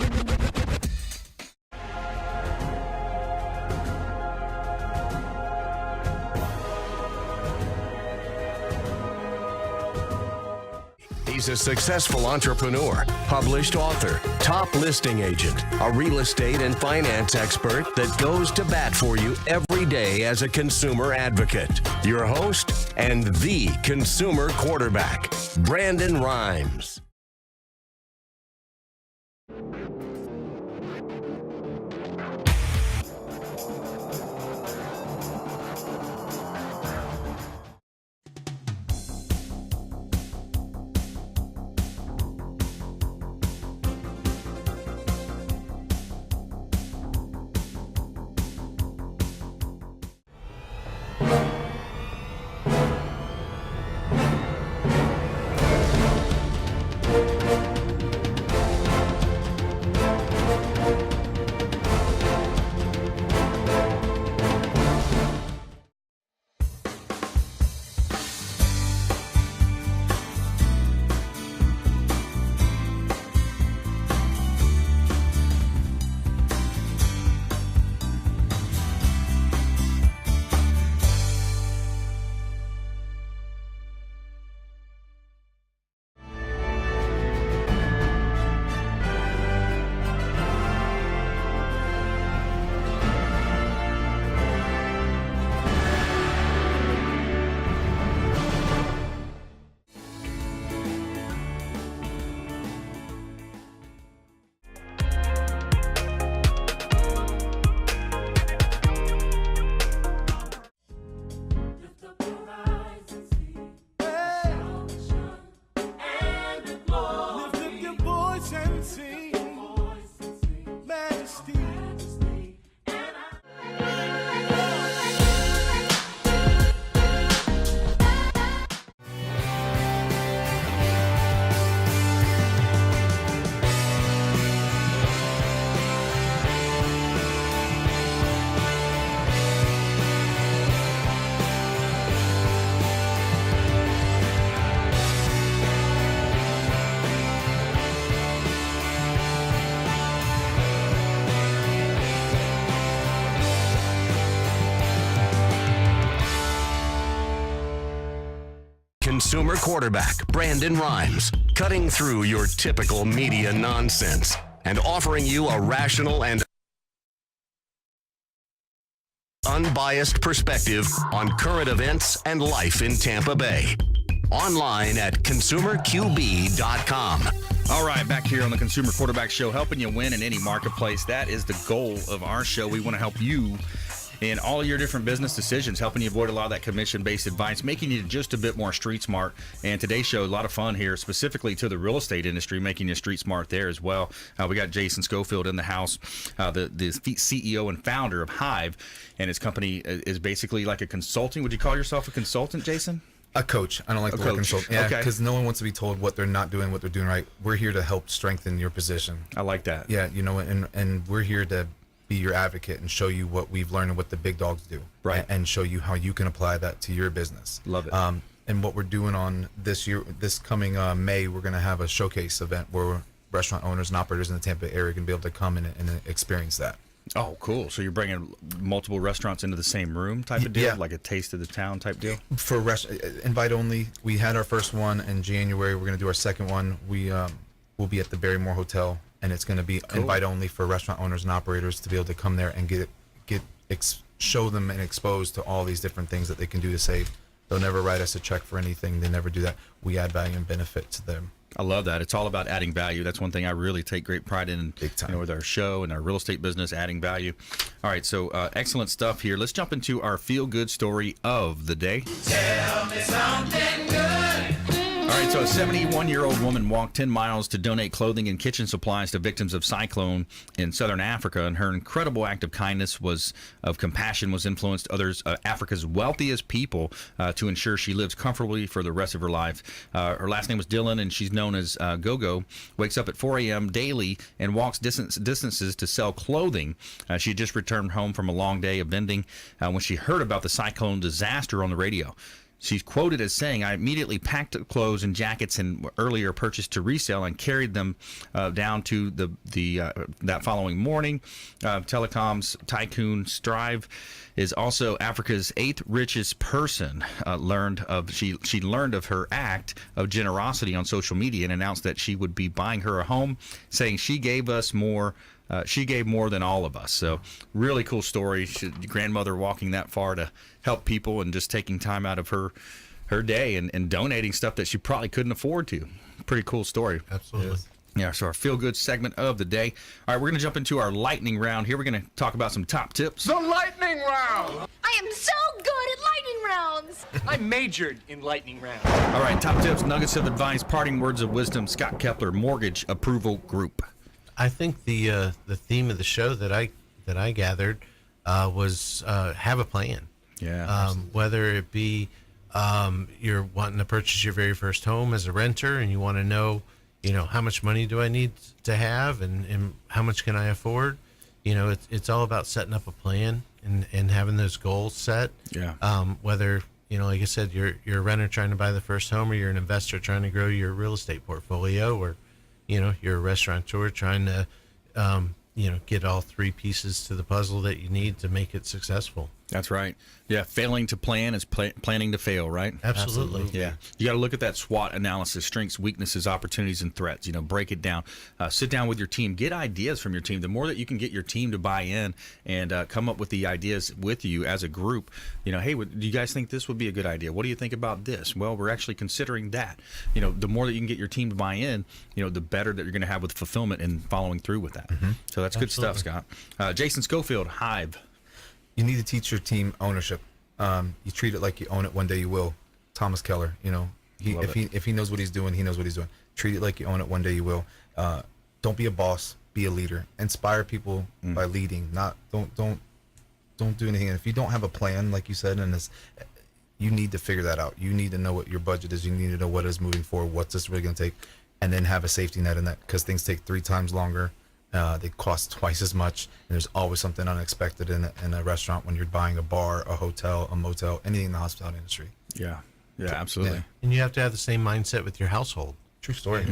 He's a successful entrepreneur, published author, top listing agent, a real estate and finance expert that goes to bat for you every day as a consumer advocate. Your host and the consumer quarterback, Brandon Rhymes. Consumer quarterback, Brandon Rhymes, cutting through your typical media nonsense and offering you a rational and unbiased perspective on current events and life in Tampa Bay. Online at consumerqb.com. All right, back here on the Consumer Quarterback Show, helping you win in any marketplace. That is the goal of our show. We want to help you in all your different business decisions, helping you avoid a lot of that commission-based advice, making you just a bit more street smart. And today's show, a lot of fun here, specifically to the real estate industry, making you street smart there as well. We got Jason Schofield in the house, the CEO and founder of HIVE, and his company is basically like a consulting. Would you call yourself a consultant, Jason? A coach. I don't like the word consultant. Yeah, because no one wants to be told what they're not doing, what they're doing right. We're here to help strengthen your position. I like that. Yeah, and we're here to be your advocate and show you what we've learned and what the big dogs do. Right. And show you how you can apply that to your business. Love it. And what we're doing on this coming May, we're going to have a showcase event where restaurant owners and operators in the Tampa area can be able to come and experience that. Oh, cool. So you're bringing multiple restaurants into the same room type of deal? Yeah. Like a taste of the town type deal? For invite only. We had our first one in January. We're going to do our second one. We will be at the Barrymore Hotel, and it's going to be invite only for restaurant owners and operators to be able to come there and show them and expose to all these different things that they can do to save. They'll never write us a check for anything. They never do that. We add value and benefit to them. I love that. It's all about adding value. That's one thing I really take great pride in, Big time. with our show and our real estate business, adding value. All right, so excellent stuff here. Let's jump into our feel-good story of the day. Tell me something good. All right, so a 71-year-old woman walked 10 miles to donate clothing and kitchen supplies to victims of cyclone in southern Africa, and her incredible act of kindness of compassion was influenced others, Africa's wealthiest people, to ensure she lives comfortably for the rest of her life. Her last name was Dylan, and she's known as Gogo. Wakes up at 4 a.m. daily and walks distances to sell clothing. She had just returned home from a long day of vending when she heard about the cyclone disaster on the radio. She's quoted as saying, "I immediately packed up clothes and jackets and earlier purchased to resell and carried them down to that following morning." Telecoms tycoon Strive is also Africa's 8th richest person. She learned of her act of generosity on social media and announced that she would be buying her a home, saying she gave us more. She gave more than all of us. So really cool story. Grandmother walking that far to help people and just taking time out of her day and donating stuff that she probably couldn't afford to. Pretty cool story. Absolutely. Yeah, so our feel-good segment of the day. All right, we're going to jump into our lightning round here. We're going to talk about some top tips. The lightning round! I am so good at lightning rounds! I majored in lightning rounds. All right, top tips, nuggets of advice, parting words of wisdom. Scott Kepler, Mortgage Approval Group. I think the theme of the show that I gathered was have a plan. Yeah. Whether it be you're wanting to purchase your very first home as a renter and you want to know, how much money do I need to have and how much can I afford? It's all about setting up a plan and having those goals set. Yeah. Whether, like I said, you're a renter trying to buy the first home, or you're an investor trying to grow your real estate portfolio, or you're a restaurateur trying to, get all three pieces to the puzzle that you need to make it successful. That's right. Yeah, failing to plan is planning to fail, right? Absolutely. Yeah. You got to look at that SWOT analysis, strengths, weaknesses, opportunities, and threats. Break it down. Sit down with your team. Get ideas from your team. The more that you can get your team to buy in and come up with the ideas with you as a group, hey, do you guys think this would be a good idea? What do you think about this? Well, we're actually considering that. The more that you can get your team to buy in, the better that you're going to have with fulfillment and following through with that. Mm-hmm. So that's good stuff, Scott. Jason Schofield, HIVE. You need to teach your team ownership. You treat it like you own it. One day you will. Thomas Keller, if he knows what he's doing, he knows what he's doing. Treat it like you own it. One day you will. Don't be a boss. Be a leader. Inspire people by leading. Don't do anything. And if you don't have a plan, like you said, you need to figure that out. You need to know what your budget is. You need to know what is moving forward. What's this really going to take, and then have a safety net in that, because things take 3 times longer. They cost twice as much, and there's always something unexpected in a restaurant when you're buying a bar, a hotel, a motel, anything in the hospitality industry. Yeah, absolutely. Yeah. And you have to have the same mindset with your household. True story.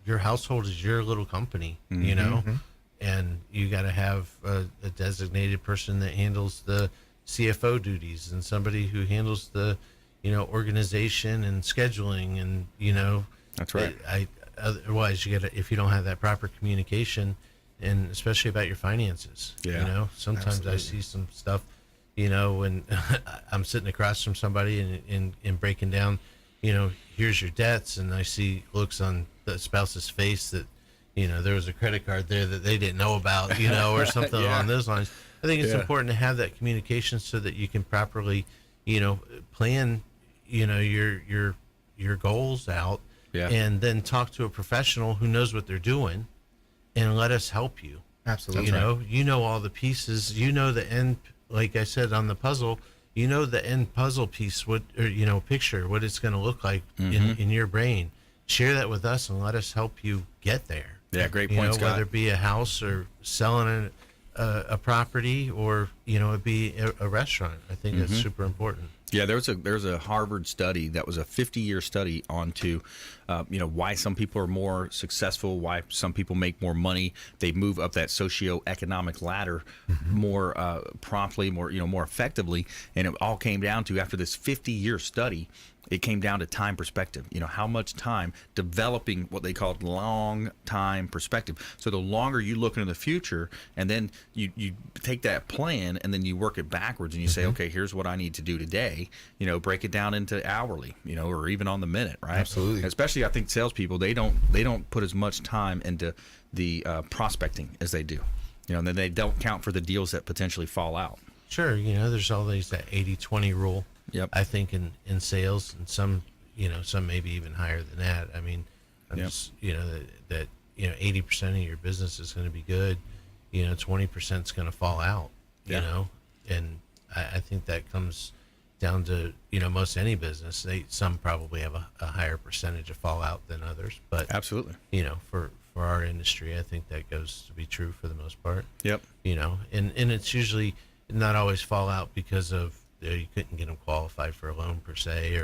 Your household is your little company, and you got to have a designated person that handles the CFO duties and somebody who handles the, organization and scheduling and, That's right. Otherwise, if you don't have that proper communication, and especially about your finances, sometimes absolutely. I see some stuff, when I'm sitting across from somebody and breaking down, here's your debts, and I see looks on the spouse's face that, there was a credit card there that they didn't know about, or something along those lines. I think it's Yeah. important to have that communication so that you can properly, plan, your goals out, Yeah. and then talk to a professional who knows what they're doing, and let us help you. Absolutely. You know all the pieces. You know the end. Like I said on the puzzle, you know the end puzzle piece. Picture what it's going to look like in your brain. Share that with us and let us help you get there. Yeah, great point, Scott. Whether it be a house or selling a property, or it be a restaurant. I think that's super important. Yeah, there's a Harvard study that was a 50-year study onto, why some people are more successful, why some people make more money. They move up that socioeconomic ladder more promptly, more effectively, and it all came down to, after this 50-year study, it came down to time perspective. How much time developing what they called long time perspective. So the longer you look into the future, and then you take that plan and then you work it backwards, and you say, okay, here's what I need to do today. Break it down into hourly, or even on the minute, right? Absolutely. Especially, I think salespeople, they don't put as much time into the prospecting as they do. And then they don't count for the deals that potentially fall out. Sure, there's always that 80-20 rule. Yep. I think in sales, and some maybe even higher than that. I mean, that 80% of your business is going to be good. 20% is going to fall out. And I think that comes down to most any business. Some probably have a higher percentage of fallout than others, but absolutely, for our industry, I think that goes to be true for the most part. Yep. And it's usually not always fallout because of you couldn't get them qualified for a loan per se,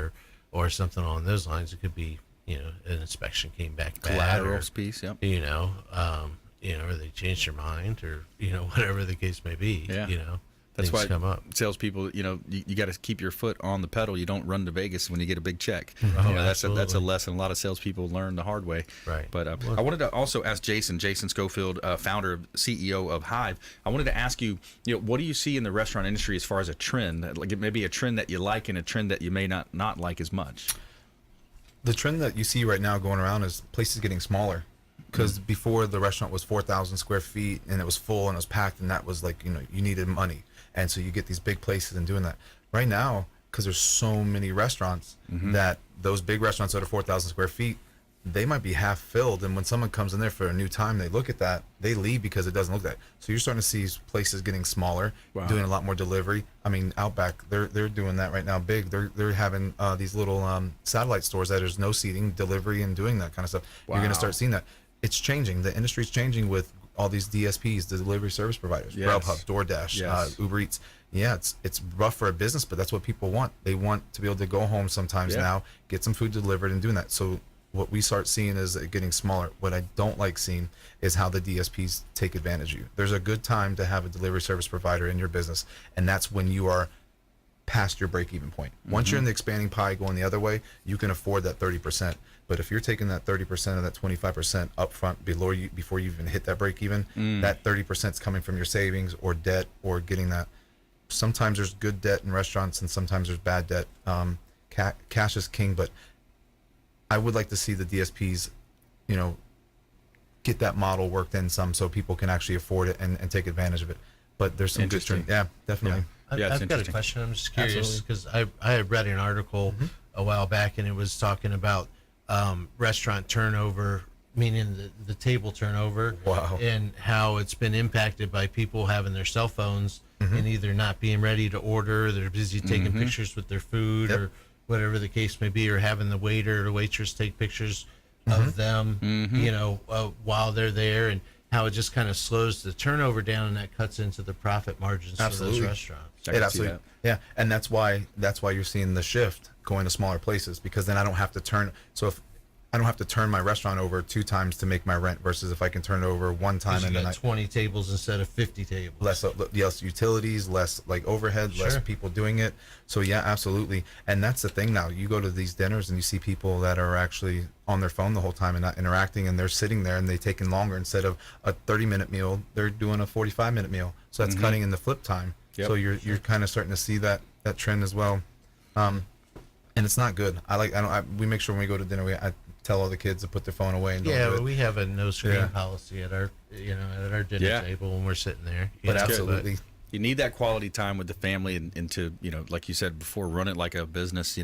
or something along those lines. It could be an inspection came back bad, collateral or, piece. Yep. Or they changed their mind, or whatever the case may be. Yeah. That's why come up. Salespeople, you got to keep your foot on the pedal. You don't run to Vegas when you get a big check. Oh, that's a lesson a lot of salespeople learn the hard way. Right. But I wanted to also ask Jason Schofield, founder, CEO of HIVE. I wanted to ask you, what do you see in the restaurant industry as far as a trend? Like, maybe a trend that you like and a trend that you may not like as much. The trend that you see right now going around is places getting smaller. Because before, the restaurant was 4,000 square feet and it was full and it was packed, and that was like, you needed money. And so you get these big places and doing that. Right now, because there's so many restaurants, that those big restaurants that are 4,000 square feet, they might be half filled. And when someone comes in there for a new time, they look at that, they leave because it doesn't look that. So you're starting to see places getting smaller, doing a lot more delivery. I mean, Outback, they're doing that right now big. They're having these little satellite stores that there's no seating, delivery, and doing that kind of stuff. You're going to start seeing that. It's changing. The industry's changing with all these DSPs, the delivery service providers, Grubhub, DoorDash, Uber Eats. Yeah, it's rough for a business, but that's what people want. They want to be able to go home sometimes now, get some food delivered, and doing that. So what we start seeing is it getting smaller. What I don't like seeing is how the DSPs take advantage of you. There's a good time to have a delivery service provider in your business, and that's when you are past your break-even point. Once you're in the expanding pie going the other way, you can afford that 30%. But if you're taking that 30% of that 25% upfront below you before you even hit that break-even, that 30% is coming from your savings or debt or getting that. Sometimes there's good debt in restaurants and sometimes there's bad debt. Cash is king, but I would like to see the DSPs, get that model worked in some so people can actually afford it and take advantage of it. But there's some good trend. Yeah, definitely. I've got a question. I'm just curious because I had read an article a while back, and it was talking about restaurant turnover, meaning the table turnover, and how it's been impacted by people having their cell phones and either not being ready to order, they're busy taking pictures with their food or whatever the case may be, or having the waiter or waitress take pictures of them, while they're there, and how it just kind of slows the turnover down, and that cuts into the profit margins for those restaurants. Absolutely. Yeah, and that's why you're seeing the shift going to smaller places, because then I don't have to turn. So if I don't have to turn my restaurant over 2 times to make my rent, versus if I can turn it over 1 time and then 20 tables instead of 50 tables. Less utilities, less like overhead, less people doing it. So yeah, absolutely. And that's the thing now. You go to these dinners and you see people that are actually on their phone the whole time and not interacting, and they're sitting there and they're taking longer. Instead of a 30-minute meal, they're doing a 45-minute meal. So that's cutting in the flip time. Yep. So you're kind of starting to see that trend as well. And it's not good. We make sure when we go to dinner, I tell all the kids to put their phone away and don't do it. We have a no screen policy at our dinner table when we're sitting there. But absolutely, You need that quality time with the family and to, like you said before, run it like a business.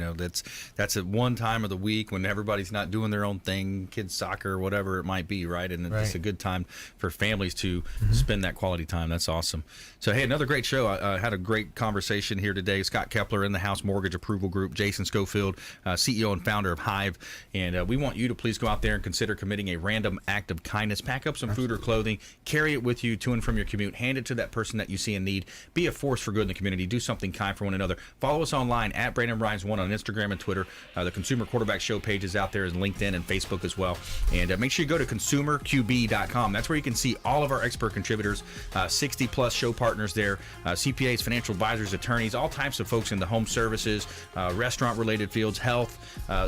That's at one time of the week when everybody's not doing their own thing, kids soccer, whatever it might be, right? And it's a good time for families to spend that quality time. That's awesome. So, hey, another great show. I had a great conversation here today. Scott Kepler, in the House Mortgage Approval Group, Jason Schofield, CEO and founder of HIVE. And we want you to please go out there and consider committing a random act of kindness. Pack up some food or clothing, carry it with you to and from your commute, hand it to that person that you see in need. Be a force for good in the community. Do something kind for one another. Follow us online at Brandon Rhymes1 on Instagram and Twitter. The Consumer Quarterback Show page is out there, and LinkedIn and Facebook as well. And make sure you go to consumerqb.com. That's where you can see all of our expert contributors, 60-plus show partners there, CPAs, financial advisors, attorneys, all types of folks in the home services, restaurant-related fields, health,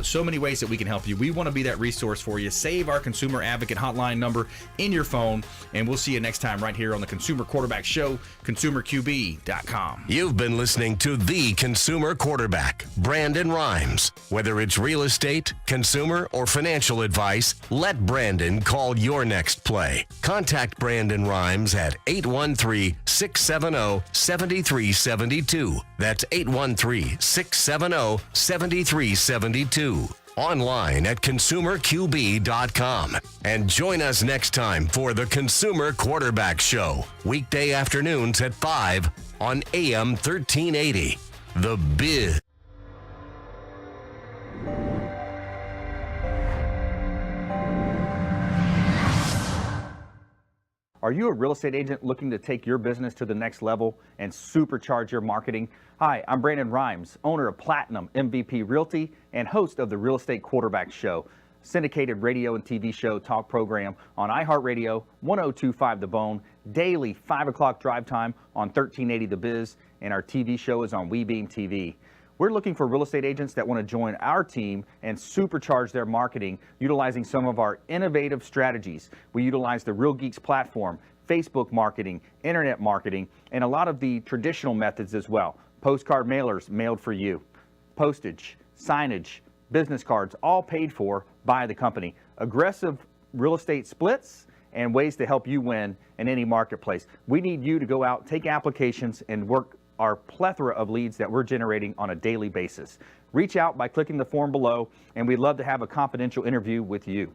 so many ways that we can help you. We want to be that resource for you. Save our Consumer Advocate hotline number in your phone, and we'll see you next time right here on the Consumer Quarterback Show, consumerqb.com. You've been listening to the Consumer Quarterback, Brandon Rhymes. Whether it's real estate, consumer, or financial advice, let Brandon call your next play. Contact Brandon Rhymes at 813-670-7372. That's 813-670-7372. Online at consumerqb.com. And join us next time for the Consumer Quarterback Show, weekday afternoons at 5 on AM 1380. The Biz. Are you a real estate agent looking to take your business to the next level and supercharge your marketing? Hi, I'm Brandon Rhymes, owner of Platinum MVP Realty and host of the Real Estate Quarterback Show, syndicated radio and TV show talk program on iHeartRadio, 1025 The Bone, daily 5 o'clock drive time on 1380 The Biz, and our TV show is on WeBeam TV. We're looking for real estate agents that want to join our team and supercharge their marketing utilizing some of our innovative strategies. We utilize the Real Geeks platform, Facebook marketing, internet marketing, and a lot of the traditional methods as well. Postcard mailers mailed for you, postage, signage, business cards, all paid for by the company. Aggressive real estate splits and ways to help you win in any marketplace. We need you to go out, take applications, and work our plethora of leads that we're generating on a daily basis. Reach out by clicking the form below, and we'd love to have a confidential interview with you.